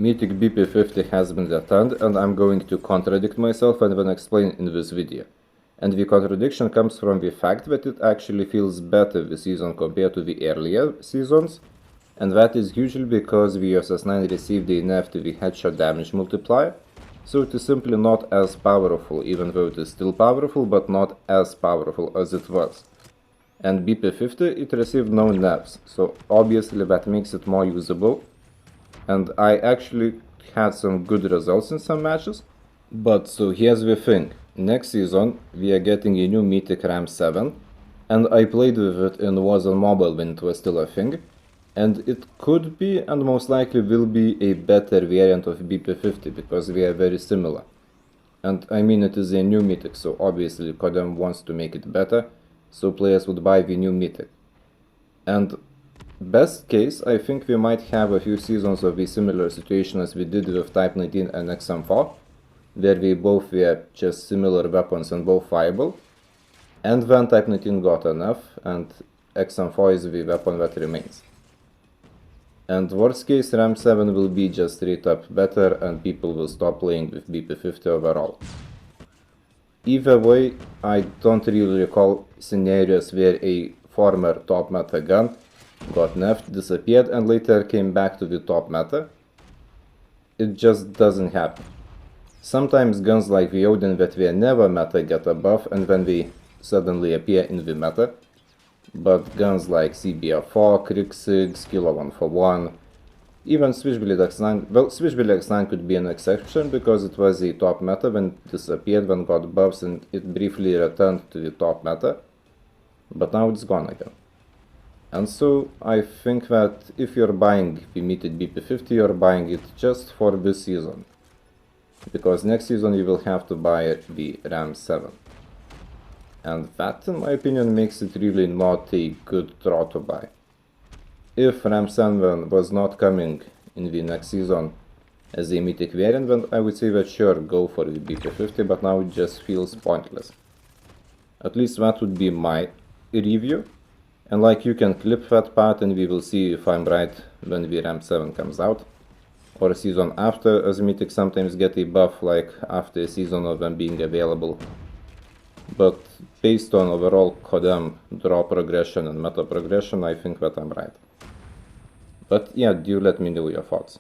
Mythic BP50 has been returned, and I'm going to contradict myself and then explain in this video. And the contradiction comes from the fact that it actually feels better this season compared to the earlier seasons, and that is usually because the SS9 received a nerf to the headshot damage multiplier, so it is simply not as powerful, even though it is still powerful, but not as powerful as it was. And BP50, it received no nerfs, so obviously that makes it more usable. And I actually had some good results in some matches. But so here's the thing, next season we are getting a new Mythic RAM 7, and I played with it in Warzone Mobile when it was still a thing, and it could be and most likely will be a better variant of BP50 because they are very similar. And I mean, it is a new Mythic, so obviously Couteu wants to make it better, so players would buy the new Mythic. And best case, I think we might have a few seasons of a similar situation as we did with Type 19 and XM4, where we both were just similar weapons and both viable, and then Type 19 got enough, and XM4 is the weapon that remains. And worst case, RAM 7 will be just straight up better, and people will stop playing with BP50 overall. Either way, I don't really recall scenarios where a former top meta gun got nerfed, disappeared, and later came back to the top meta. It just doesn't happen. Sometimes guns like the Odin that were never meta get a buff and then they suddenly appear in the meta. But guns like CBR4, Kriegsig, Kilo 141, even Switchblade X9, well, Switchblade X9 could be an exception because it was a top meta, when it disappeared, then got buffs and it briefly returned to the top meta, but now it's gone again. And so I think that if you're buying the Mythic BP50, you're buying it just for this season, because next season you will have to buy the RAM 7. And that, in my opinion, makes it really not a good draw to buy. If RAM 7 was not coming in the next season as a Mythic variant, then I would say that sure, go for the BP50, but now it just feels pointless. At least that would be my review. And like, you can clip that part and we will see if I'm right when the RAM 7 comes out. Or a season after, as Mythic sometimes get a buff like after a season of them being available. But based on overall Couteu draw progression and meta progression, I think that I'm right. But yeah, do let me know your thoughts.